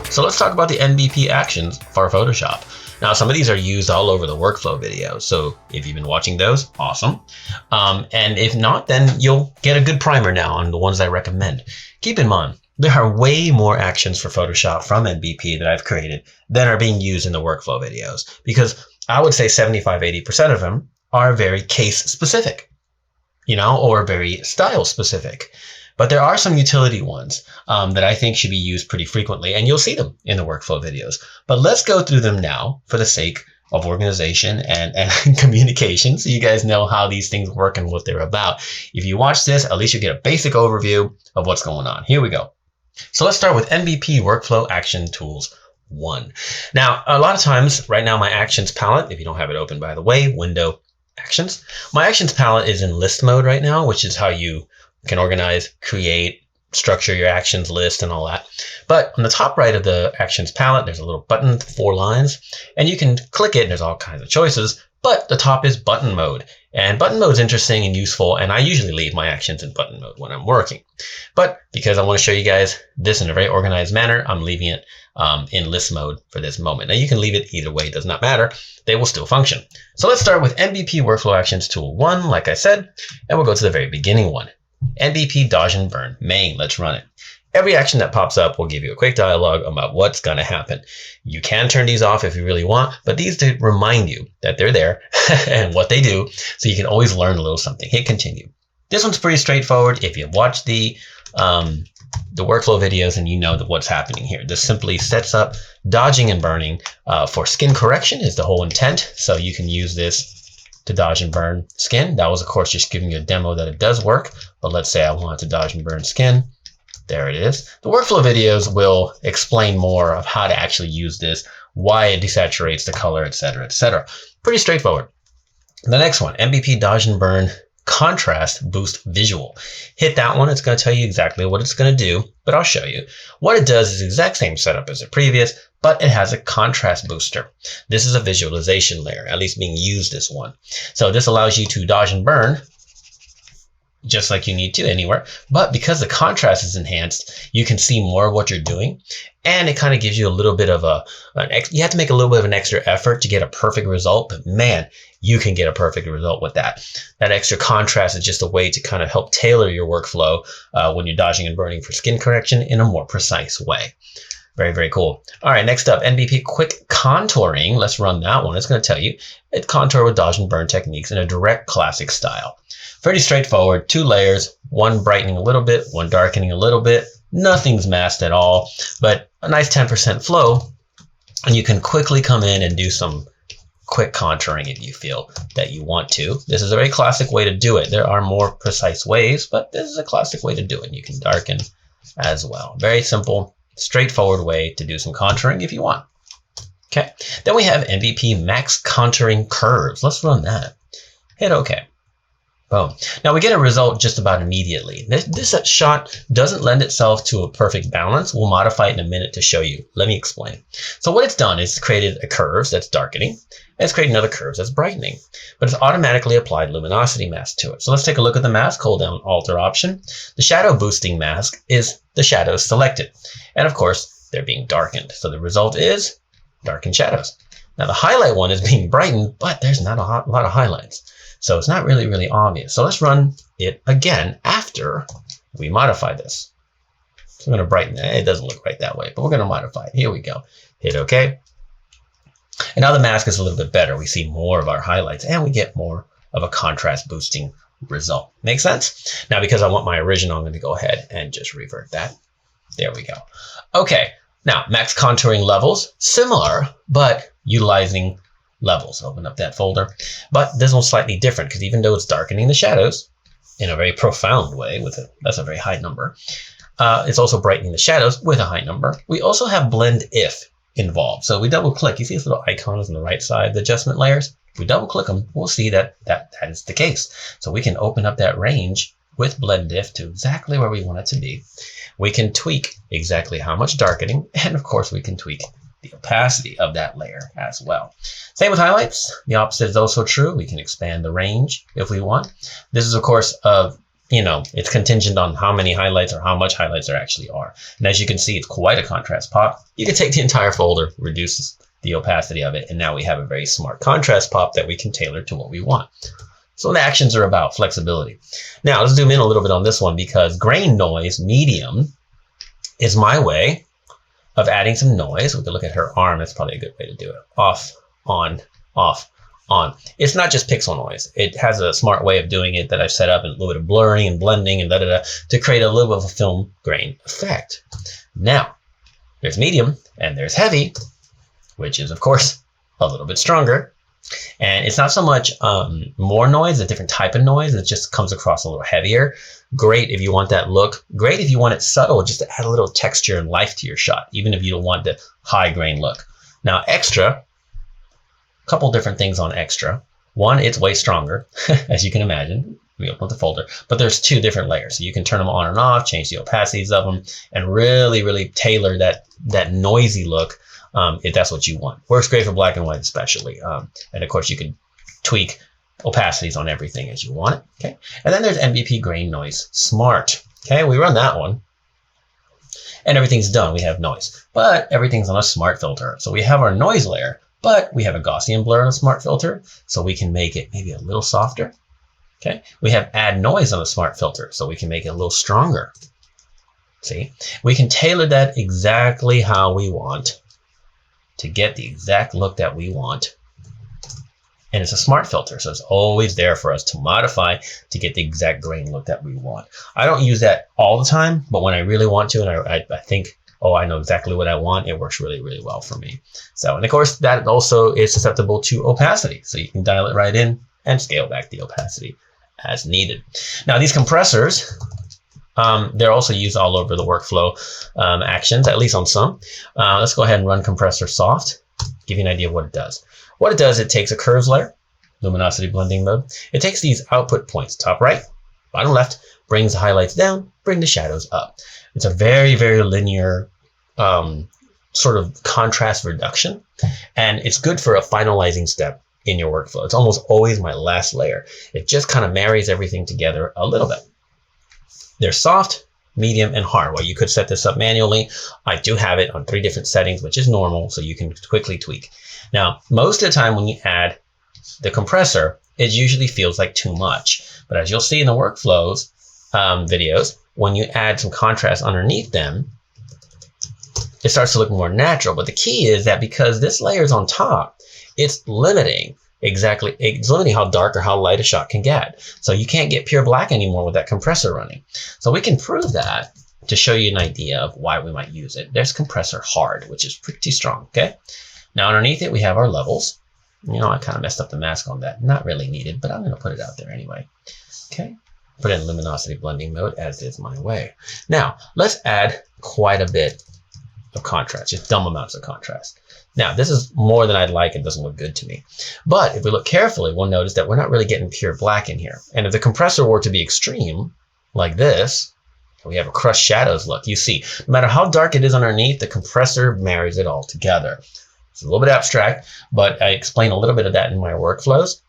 So let's talk about the NBP Actions for Photoshop. Now, some of these are used all over the workflow videos. So if you've been watching those, awesome. And if not, then you'll get a good primer now on the ones I recommend. Keep in mind, there are way more actions for Photoshop from NBP that I've created than are being used in the workflow videos, because I would say 75–80% of them are very case specific, or very style specific. But there are some utility ones that I think should be used pretty frequently, and you'll see them in the workflow videos. But let's go through them now for the sake of organization and communication, so you guys know how these things work and what they're about. If you watch this, at least you get a basic overview of what's going on. Here we go. So let's start with NBP Workflow Action Tools 1. Now, a lot of times, right now, my Actions palette, if you don't have it open, by the way, Window, Actions. My Actions palette is in list mode right now, which is how you can organize, create, structure your actions list and all that. But on the top right of the Actions palette, there's a little button, 4 lines, and you can click it and there's all kinds of choices, but the top is button mode. And button mode is interesting and useful, and I usually leave my actions in button mode when I'm working. But because I want to show you guys this in a very organized manner, I'm leaving it in list mode for this moment. Now you can leave it either way, it does not matter. They will still function. So let's start with NBP Workflow Actions Tool 1, like I said, and we'll go to the very beginning one. NBP Dodge and Burn main. Let's run it. Every action that pops up will give you a quick dialogue about what's going to happen. You can turn these off if you really want, but these do remind you that they're there and what they do, so you can always learn a little something. Hit continue. This one's pretty straightforward. If you've watched the workflow videos and you know what's happening here. This simply sets up dodging and burning for skin correction is the whole intent. So you can use this to dodge and burn skin. That was, of course, just giving you a demo that it does work. But let's say I want to dodge and burn skin. There it is. The workflow videos will explain more of how to actually use this, why it desaturates the color, etc., etc. Pretty straightforward. The next one, NBP Dodge and Burn Contrast Boost Visual. Hit that one. It's going to tell you exactly what it's going to do, but I'll show you. What it does is the exact same setup as the previous, but it has a contrast booster. This is a visualization layer, at least being used this one. So this allows you to dodge and burn just like you need to anywhere, but because the contrast is enhanced, you can see more of what you're doing, and it kind of gives you a little bit of you have to make a little bit of an extra effort to get a perfect result, but man, you can get a perfect result with that. That extra contrast is just a way to kind of help tailor your workflow when you're dodging and burning for skin correction in a more precise way. Very, very cool. All right, next up, NBP Quick Contouring. Let's run that one. It's going to tell you it contour with dodge and burn techniques in a direct classic style. Pretty straightforward, 2 layers, one brightening a little bit, one darkening a little bit. Nothing's masked at all, but a nice 10% flow, and you can quickly come in and do some quick contouring if you feel that you want to. This is a very classic way to do it. There are more precise ways, but this is a classic way to do it. You can darken as well. Very simple, straightforward way to do some contouring if you want. Okay, then we have NBP Max Contouring Curves. Let's run that. Hit OK. Boom. Now we get a result just about immediately. This shot doesn't lend itself to a perfect balance. We'll modify it in a minute to show you. Let me explain. So what it's done is created a curve that's darkening, and it's created another curve that's brightening, but it's automatically applied luminosity mask to it. So let's take a look at the mask. Hold down Alter option. The shadow boosting mask is the shadows selected, and of course they're being darkened. So the result is darkened shadows. Now the highlight one is being brightened, but there's not a lot of highlights. So it's not really obvious. So let's run it again after we modify this. So we're going to brighten it. It doesn't look right that way, but we're going to modify it. Here we go. Hit OK. And now the mask is a little bit better. We see more of our highlights, and we get more of a contrast boosting result. Make sense? Now, because I want my original, I'm going to go ahead and just revert that. There we go. OK. Now, max contouring levels, similar, but utilizing levels. Open up that folder, but this one's slightly different because even though it's darkening the shadows in a very profound way that's a very high number, it's also brightening the shadows with a high number. We also have blend if involved. So we double click, you see these little icons on the right side, the adjustment layers. If we double click them, we'll see that is the case. So we can open up that range with blend if to exactly where we want it to be. We can tweak exactly how much darkening, and of course we can tweak the opacity of that layer as well. Same with highlights. The opposite is also true. We can expand the range if we want. This is, of course, it's contingent on how many highlights or how much highlights there actually are. And as you can see, it's quite a contrast pop. You can take the entire folder, reduce the opacity of it, and now we have a very smart contrast pop that we can tailor to what we want. So the actions are about flexibility. Now let's zoom in a little bit on this one, because grain noise medium is my way of adding some noise. We can look at her arm. That's probably a good way to do it. Off, on, off, on. It's not just pixel noise. It has a smart way of doing it that I've set up, and a little bit of blurring and blending and to create a little bit of a film grain effect. Now, there's medium and there's heavy, which is, of course, a little bit stronger. And it's not so much more noise, a different type of noise. It just comes across a little heavier. Great if you want that look. Great if you want it subtle, just to add a little texture and life to your shot, even if you don't want the high grain look. Now, extra, a couple different things on extra. One, it's way stronger, as you can imagine. We open up the folder, but there's two different layers. So you can turn them on and off, change the opacities of them, and really, really tailor that noisy look. If that's what you want. Works great for black and white especially. And of course you can tweak opacities on everything as you want it. Okay. And then there's NBP Grain Noise Smart. Okay, we run that one and everything's done. We have noise, but everything's on a smart filter. So we have our noise layer, but we have a Gaussian blur on a smart filter, so we can make it maybe a little softer. Okay. We have add noise on a smart filter, so we can make it a little stronger. See, we can tailor that exactly how we want to get the exact look that we want. And it's a smart filter, so it's always there for us to modify to get the exact grain look that we want. I don't use that all the time, but when I really want to, and I think, oh, I know exactly what I want, it works really, really well for me. So, and of course, that also is susceptible to opacity. So you can dial it right in and scale back the opacity as needed. Now, these compressors, they're also used all over the workflow actions, at least on some. Let's go ahead and run Compressor Soft, give you an idea of what it does. What it does, it takes a curves layer, luminosity blending mode. It takes these output points, top right, bottom left, brings the highlights down, bring the shadows up. It's a very, very linear sort of contrast reduction, and it's good for a finalizing step in your workflow. It's almost always my last layer. It just kind of marries everything together a little bit. There's soft, medium, and hard. Well, you could set this up manually. I do have it on 3 different settings, which is normal, so you can quickly tweak. Now, most of the time when you add the compressor, it usually feels like too much. But as you'll see in the workflows videos, when you add some contrast underneath them, it starts to look more natural. But the key is that because this layer is on top, it's limiting how dark or how light a shot can get. So you can't get pure black anymore with that compressor running. So we can prove that to show you an idea of why we might use it. There's compressor hard, which is pretty strong. Okay. Now underneath it, we have our levels. You know, I kind of messed up the mask on that. Not really needed, but I'm going to put it out there anyway. Okay. Put it in luminosity blending mode, as is my way. Now let's add quite a bit of contrast, just dumb amounts of contrast. Now, this is more than I'd like. It doesn't look good to me. But if we look carefully, we'll notice that we're not really getting pure black in here. And if the compressor were to be extreme, like this, we have a crushed shadows look. You see, no matter how dark it is underneath, the compressor marries it all together. It's a little bit abstract, but I explain a little bit of that in my workflows.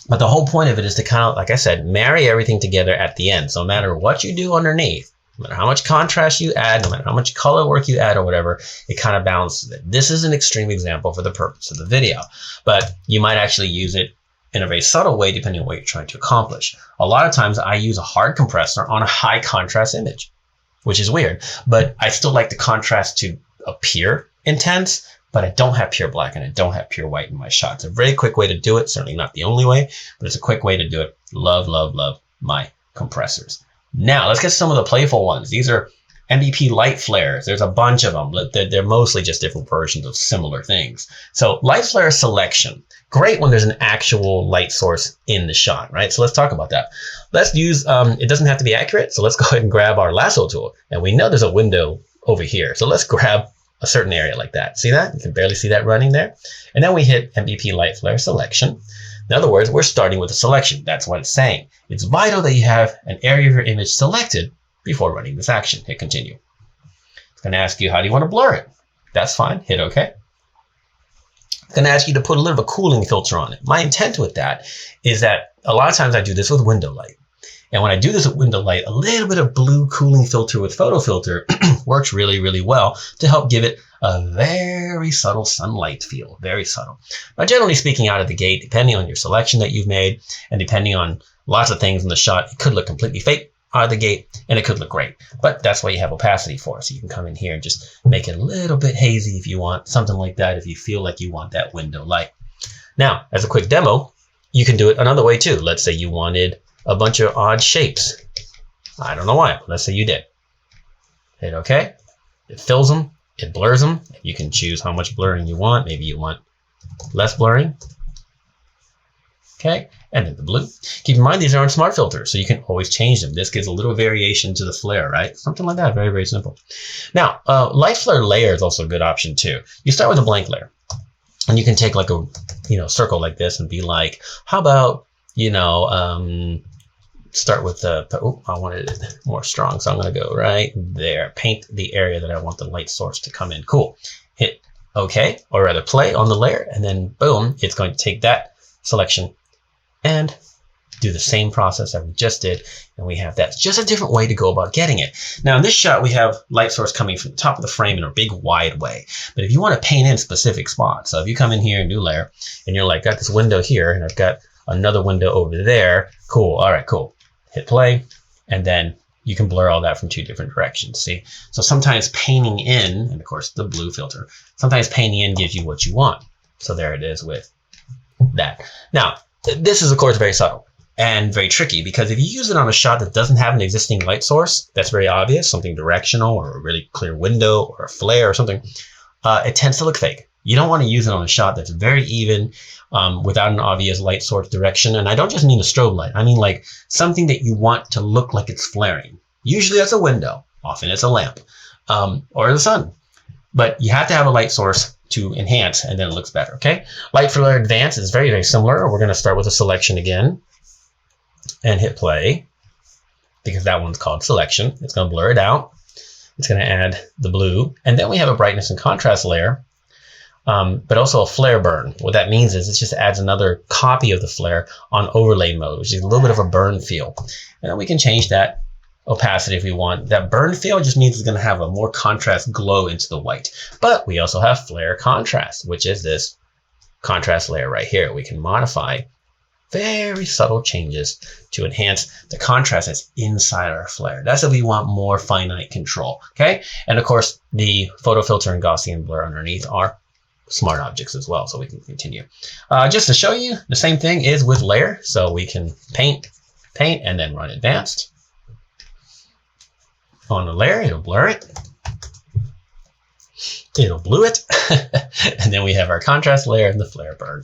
But the whole point of it is to kind of, like I said, marry everything together at the end. So no matter what you do underneath, no matter how much contrast you add, no matter how much color work you add or whatever, it kind of balances it. This is an extreme example for the purpose of the video, but you might actually use it in a very subtle way depending on what you're trying to accomplish. A lot of times I use a hard compressor on a high contrast image, which is weird, but I still like the contrast to appear intense, but I don't have pure black and I don't have pure white in my shot. It's a very quick way to do it. Certainly not the only way, but it's a quick way to do it. Love, love, love my compressors. Now let's get some of the playful ones. These are NBP light flares. There's a bunch of them. They're mostly just different versions of similar things. So light flare selection. Great when there's an actual light source in the shot, right? So let's talk about that. Let's use, it doesn't have to be accurate. So let's go ahead and grab our lasso tool. And we know there's a window over here. So let's grab a certain area like that. See that? You can barely see that running there. And then we hit NBP light flare selection. In other words, we're starting with a selection. That's what it's saying. It's vital that you have an area of your image selected before running this action. Hit continue. It's going to ask you, how do you want to blur it? That's fine. Hit OK. It's going to ask you to put a little bit of a cooling filter on it. My intent with that is that a lot of times I do this with window light. And when I do this with window light, a little bit of blue cooling filter with photo filter works really, really well to help give it a very subtle sunlight feel, very subtle. Now, generally speaking, out of the gate, depending on your selection that you've made and depending on lots of things in the shot, it could look completely fake out of the gate and it could look great. But that's why you have opacity for. So you can come in here and just make it a little bit hazy if you want, something like that, if you feel like you want that window light. Now, as a quick demo, you can do it another way too. Let's say you wanted a bunch of odd shapes. I don't know why, but let's say you did. Hit OK. It fills them. It blurs them. You can choose how much blurring you want. Maybe you want less blurring. Okay. And then the blue. Keep in mind, these are on smart filters, so you can always change them. This gives a little variation to the flare, right? Something like that. Very, very simple. Now, light flare layer is also a good option too. You start with a blank layer. And you can take like a circle like this and be like, how about, start with the, I wanted it more strong, so I'm going to go right there. Paint the area that I want the light source to come in. Cool. Hit OK, or rather play on the layer, and then boom, it's going to take that selection and do the same process that we just did, and we have that. It's just a different way to go about getting it. Now in this shot, we have light source coming from the top of the frame in a big wide way. But if you want to paint in specific spots, so if you come in here, new layer, and you're like, got this window here, and I've got another window over there. Cool. All right, cool. Hit play, and then you can blur all that from two different directions. See? So sometimes painting in, and of course the blue filter, sometimes painting in gives you what you want. So there it is with that. Now, this is of course very subtle and very tricky, because if you use it on a shot that doesn't have an existing light source, that's very obvious, something directional or a really clear window or a flare or something, it tends to look fake. You don't want to use it on a shot that's very even, without an obvious light source direction. And I don't just mean a strobe light. I mean like something that you want to look like it's flaring. Usually that's a window. Often it's a lamp, or the sun. But you have to have a light source to enhance, and then it looks better, okay? Light flare advance is very, very similar. We're going to start with a selection again and hit play, because that one's called selection. It's going to blur it out. It's going to add the blue. And then we have a brightness and contrast layer. But also a flare burn. What that means is it just adds another copy of the flare on overlay mode, which is a little bit of a burn feel. And then we can change that opacity if we want. That burn feel just means it's going to have a more contrast glow into the white. But we also have flare contrast, which is this contrast layer right here. We can modify very subtle changes to enhance the contrast that's inside our flare. That's if we want more finite control. Okay. And of course, the photo filter and Gaussian blur underneath are smart objects as well, so we can continue. Just to show you, the same thing is with layer. So we can paint, and then run advanced. On the layer, it'll blur it. It'll blue it. And then we have our contrast layer and the flare burn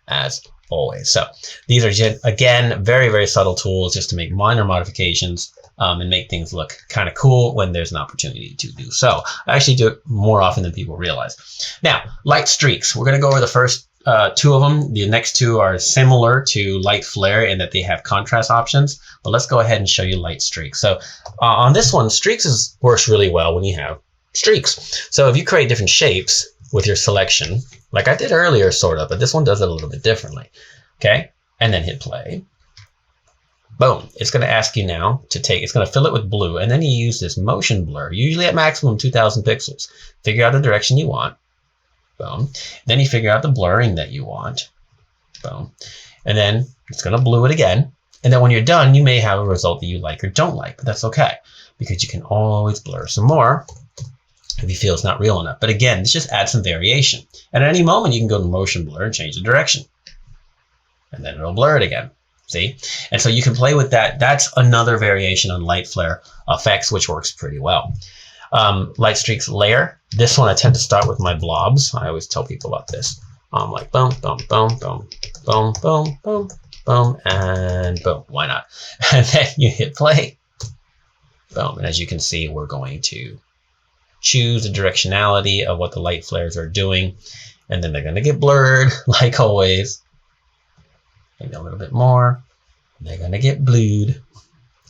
as always. So these are, again, very, very subtle tools just to make minor modifications and make things look kind of cool when there's an opportunity to do so. I actually do it more often than people realize. Now, light streaks. We're going to go over the first two of them. The next two are similar to light flare in that they have contrast options, but let's go ahead and show you light streaks. So on this one, streaks works really well when you have streaks. So if you create different shapes with your selection, like I did earlier, sort of, but this one does it a little bit differently. Okay, and then hit play. Boom, it's going to ask you now to take, it's going to fill it with blue, and then you use this motion blur, usually at maximum 2000 pixels. Figure out the direction you want. Boom. Then you figure out the blurring that you want. Boom. And then it's going to blue it again. And then when you're done, you may have a result that you like or don't like, but that's okay, because you can always blur some more if you feel it's not real enough. But again, this just adds some variation. And at any moment, you can go to motion blur and change the direction. And then it'll blur it again. See? And so you can play with that. That's another variation on light flare effects, which works pretty well. Light streaks layer. This one I tend to start with my blobs. I always tell people about this. Like boom, boom, boom, boom, boom, boom, boom, boom, and boom. Why not? And then you hit play. Boom. And as you can see, we're going to choose the directionality of what the light flares are doing. And then they're going to get blurred, like always. Maybe a little bit more. They're going to get blued,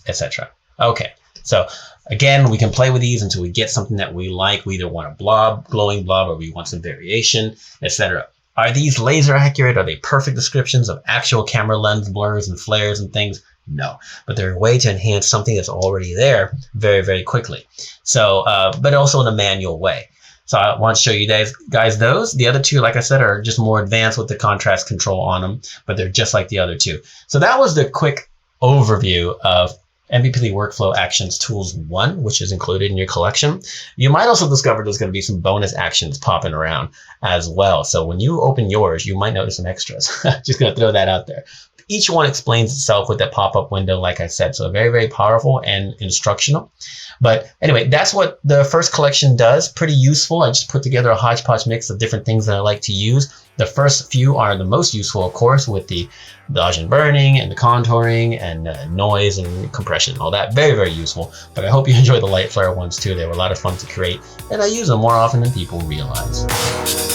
etc. Okay, so again, we can play with these until we get something that we like. We either want a blob, glowing blob, or we want some variation, etc. Are these laser accurate? Are they perfect descriptions of actual camera lens blurs and flares and things? No, but they're a way to enhance something that's already there very, very quickly. So, but also in a manual way. So I want to show you guys those. The other two, like I said, are just more advanced with the contrast control on them, but they're just like the other two. So that was the quick overview of NBP Workflow Actions Tools 1, which is included in your collection. You might also discover there's going to be some bonus actions popping around as well. So when you open yours, you might notice some extras. Just going to throw that out there. Each one explains itself with that pop-up window, like I said. So very, very powerful and instructional. But anyway, that's what the first collection does. Pretty useful. I just put together a hodgepodge mix of different things that I like to use. The first few are the most useful, of course, with the dodge and burning and the contouring and noise and compression, all that. Very, very useful. But I hope you enjoy the light flare ones too. They were a lot of fun to create, and I use them more often than people realize.